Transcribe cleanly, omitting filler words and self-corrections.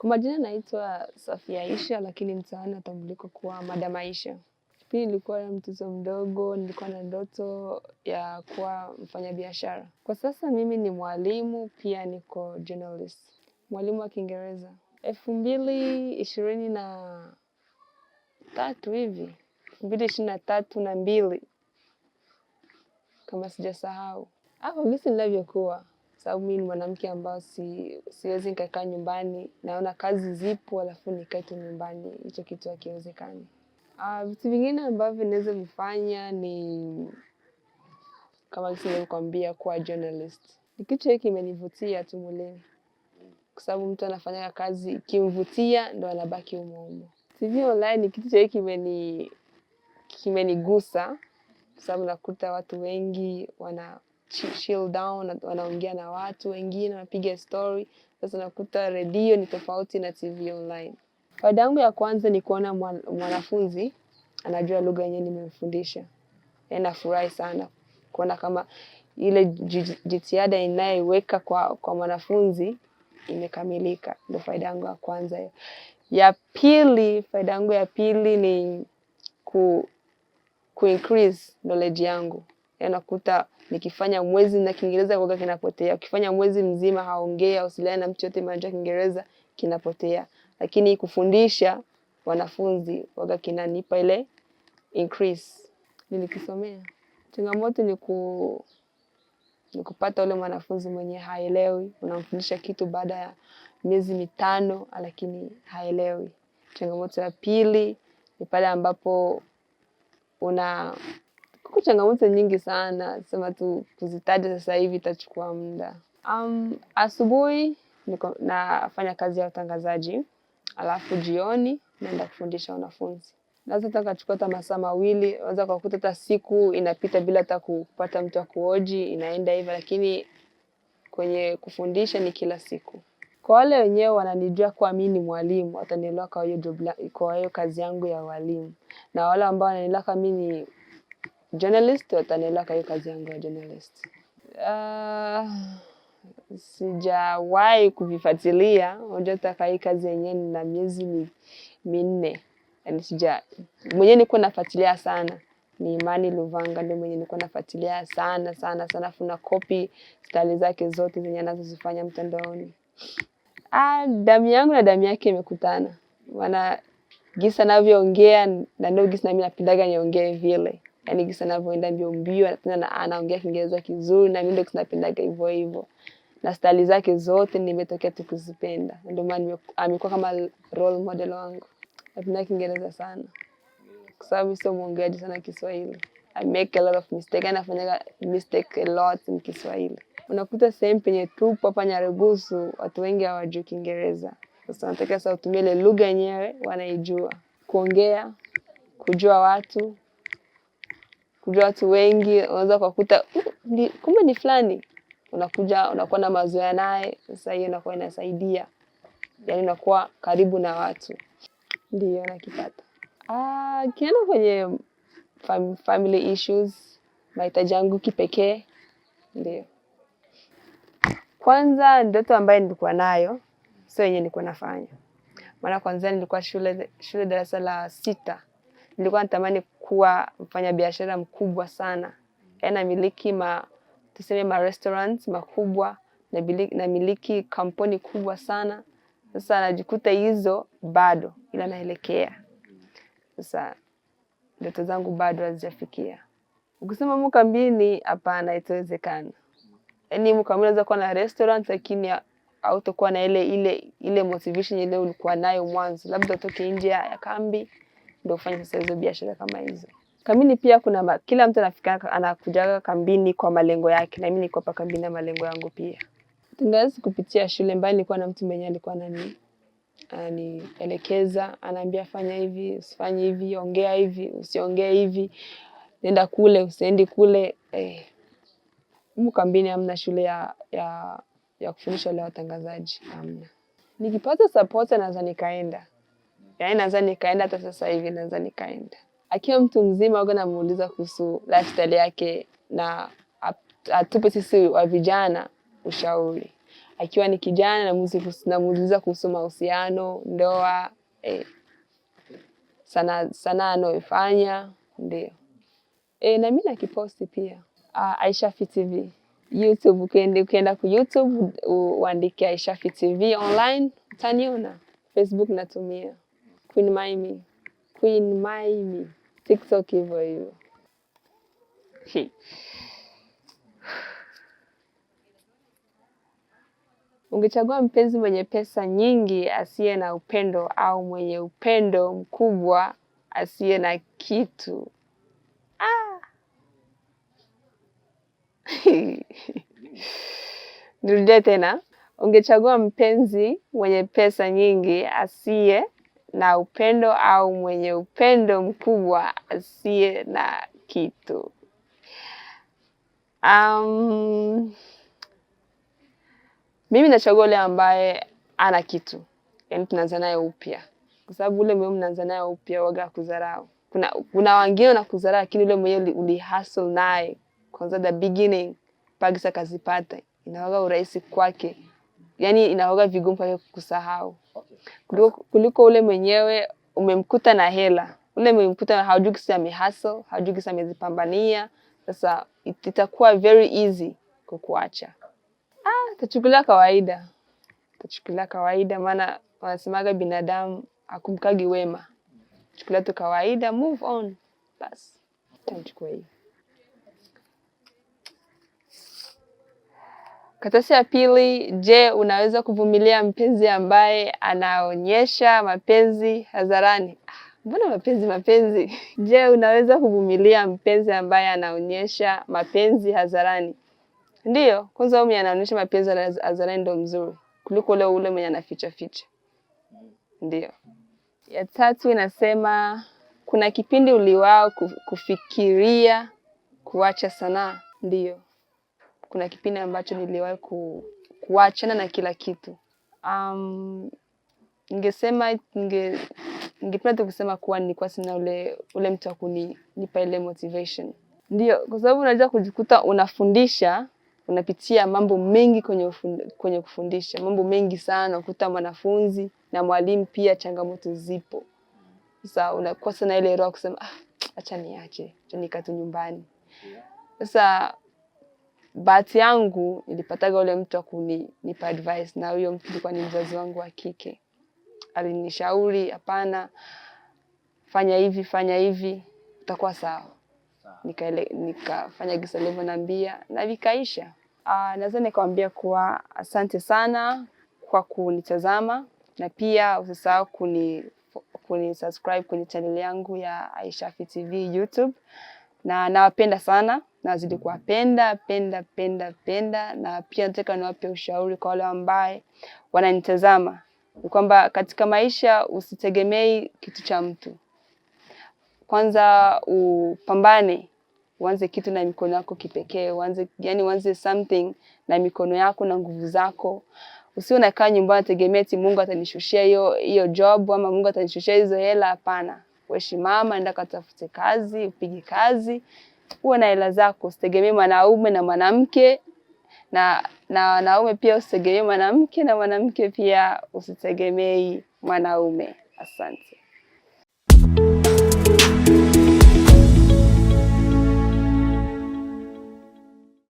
Kwa majina naitwa Safia Aisha, lakini mtaani natambulika kuwa Madam Aisha. Pili nilikuwa mtoto mdogo, nilikuwa na ndoto ya kuwa mfanyabiashara. Kwa sasa mimi ni mwalimu, pia niko journalist. Mwalimu wa Kiingereza. 2023 hivi. 2023 kama sijasahau. Hapo jinsi ninavyokuwa. Sababu mimi ni mwanamke ambao siwezi nikakaa nyumbani, naona kazi zipo alafu nikae tu nyumbani, hicho kitu hakiwezekani. Vitu vingine ambavyo naweza vifanya ni kama nilivyokuambia kuwa journalist. Ni kitu hiki kimenivutia tu mwilini. Kwa sababu mtu anafanya kazi kimvutia ndo anabaki humo humo. TV online ni kitu hiki kimenigusa kwa sababu nakuta watu wengi wana chill down, wanaongea na watu wengine, wanapiga story. Sasa nakuta redio ni tofauti na TV online. Faida yangu ya kwanza ni kuona mwanafunzi anajua lugha yenyewe nimemfundisha. Nafurahi sana kuona kama ile jitihada inayoweka kwa mwanafunzi imekamilika. Ndio faida yangu ya kwanza. Faida yangu ya pili ni increase knowledge yangu. Nakuta nikifanya mwezi na Kiingereza huwa kinapotea. Ukifanya mwezi mzima haongei au usiliane na mtu yote anajua Kiingereza kinapotea. Lakini kufundisha wanafunzi huwa kinanipa ile increase. Nilikisomea. Changamoto ni kupata ule mwanafunzi mwenye haelewi. Unamfundisha kitu baada ya miezi 5 lakini haelewi. Changamoto ya pili ni pale ambapo kuko changamoto nyingi sana, sema tu kuzitaja sasa hivi itachukua muda. Asubuhi nafanya kazi ya utangazaji, alafu jioni naenda kufundisha wanafunzi. Naweza taka kuchukua hata masaa mawili, unaweza kukuta hata siku inapita bila hata kupata mtu wa kuhoji, inaenda hivyo, lakini kwenye kufundisha ni kila siku. Kwa wale wenyewe wananijua kuwa mimi ni mwalimu, watanielewa kwa hiyo kazi yangu ya walimu. Na wale ambao wananielewa kama mimi ni journalist, watanielewa kwa hiyo kazi yangu ya journalist. Sijawahi kuvifuatilia, unajua hata hii kazi yenyewe na miezi 4. Yaani mwenyewe nilikuwa nafuatilia sana. Ni Imani Luvanga ndio mwenyewe nilikuwa nafuatilia sana. Afu na copy style zake zote zenye anazozifanya mtandaoni. Damu yangu na damu yake imekutana. Maana jinsi anavyoongea na ndio jinsi na mimi napendaga niongee vile. Yaani jinsi anavyoenda mbio na anaongea Kiingereza kizuri na mimi ndio napendaga hivyo. Na style zake zote nimetokea tu kuzipenda. Ndio maana amekuwa kama role model wangu. Napenda Kiingereza sana. Kwa sababu sio mwongeaji sana Kiswahili. I make a lot of mistakes. Nafanya mistake a lot in Kiswahili. Unakuta sehemu penye tupo hapa Nyarugusu watu wengi hawajui Kiingereza. Sasa nataka sasa utumie ile lugha yenyewe wanaijua. Kuongea, kujua watu wengi, unaweza kukuta kumbe ni fulani. Unakuwa na mazoea naye, sasa hiyo inakuwa inasaidia. Yaani unakuwa karibu na watu. Ndio nakipata. Kienda kwenye family issues, mahitaji yangu kipekee, ndio. Kwanza ndoto ambayo nilikuwa nayo, sio yenyewe nilikuwa nafanya. Maana kwanza nilikuwa shule darasa la 6. Nilikuwa natamani kuwa mfanyabiashara mkubwa sana. Namiliki tuseme restaurants makubwa, namiliki kampuni kubwa sana. Sasa najikuta hizo bado ila naelekea. Sasa ndoto zangu bado hazijafikia. Ukisema mwaka 2 hapana haitawezekana. Yaani mwaka 2 unaweza kuwa na restaurant lakini hautakuwa na ile motivation ile ulikuwa nayo mwanzo. Labda utoke nje ya kambi ndio ufanye sasa hizo biashara kama hizo. Kambini pia kila mtu anakujaga kambini kwa malengo yake na mimi niko hapa kambini na malengo yangu pia. Tunaweza kupitia shule mbali nilikuwa na mtu mwenye alikuwa ananielekeza, ananiambia fanya hivi, usifanye hivi, ongea hivi, usiongee hivi, nenda kule, usiendi kule. Humu kambini hamna shule ya kufundisha wale watangazaji, hamna. Nikipata support naweza nikaenda. Yaani naweza nikaenda hata sasa hivi naweza nikaenda. Akiwa mtu mzima huwa namuuliza kuhusu lifestyle yake na atupe sisi wa vijana ushauri. akiwa ni kijana namuuliza kuhusu mahusiano, ndoa, sanaa anayoifanya, ndio. Na mimi nakiposti pia. Aishafi TV. YouTube, ukienda ku YouTube uandike Aishafi TV online, utaniona. Facebook natumia Queen Maimi. TikTok hivyo hivyo. Ungechagua mpenzi mwenye pesa nyingi asiye na upendo au mwenye upendo mkubwa asiye na kitu? Nirudie tena. Ungechagua mpenzi mwenye pesa nyingi asiye na upendo au mwenye upendo mkubwa asiye na kitu? Mimi nachagua yule ambaye ana kitu. Yaani tunaanza naye upya. Kwa sababu ule mwenye mnaanza naye upya waga kudharau. Kuna wengine wanakudharau lakini ule mwenye uli-hustle naye kwanza the beginning mpaka sasa kazipata. Inawaga urahisi kwake. Yaani inawaga vigumu kwake kusahau. Kuliko ule mwenyewe umemkuta na hela. Ule umemkuta haujui kisa amehustle, haujui kisa amezipambania. Sasa itakuwa very easy kukuacha. Tachukulia kawaida maana wanasemaga binadamu hakumbukagi wema. Chukulia tu kawaida, move on. Bas. Tachukua hiyo. Karatasi ya pili, je, unaweza kuvumilia mpenzi ambaye anaonyesha mapenzi hadharani? Mbona mapenzi? Je, unaweza kuvumilia mpenzi ambaye anaonyesha mapenzi hadharani? Ndiyo, kwanza mwenye anaonyesha mapenzi hadharani ndo mzuri kuliko ule mwenye anaficha. Ndiyo. Ya tatu inasema, kuna kipindi uliwahi kufikiria kuacha sanaa? Ndiyo. Kuna kipindi ambacho niliwahi kuachana na kila kitu. Ningependa tu kusema kuwa nilikuwa sina ule mtu wa kunipa ile motivation. Ndiyo, kwa sababu unaweza kujikuta unafundisha, unapitia mambo mengi kwenye kufundisha, mambo mengi sana, ukuta mwanafunzi na mwalimu pia changamoto zipo. Sasa unakosa na ile roho kusema acha niache, acha nikae tu nyumbani. Sasa bahati yangu nilipataga ule mtu wa kunipa advice, na huyo mtu alikuwa ni mzazi wangu wa kike. Alinishauri, hapana, fanya hivi, utakuwa sawa. Nikafanya gisa alivyoniambia na vikaisha. Naweza nikamwambia kuwa asante sana kwa kunitazama, na pia usisahau kunisubscribe kwenye channel yangu ya Aishafi TV YouTube. Na nawapenda sana, nazidi kuwapenda, penda, na pia nataka niwape ushauri kwa wale ambao wananitazama. Ni kwamba katika maisha usitegemei kitu cha mtu. Kwanza upambane, uanze kitu na mikono yako kipekee, uanze something na mikono yako na nguvu zako. Usiwe unakaa nyumbani unategemea eti Mungu atanishushia hiyo job ama Mungu atanishushia hizo hela, hapana. Wewe simama, nenda katafute kazi, upige kazi. Uwe na hela zako, usitegemee mwanaume na mwanamke, na wanaume pia usitegemee mwanamke, na mwanamke pia usitegemei mwanaume. Asante.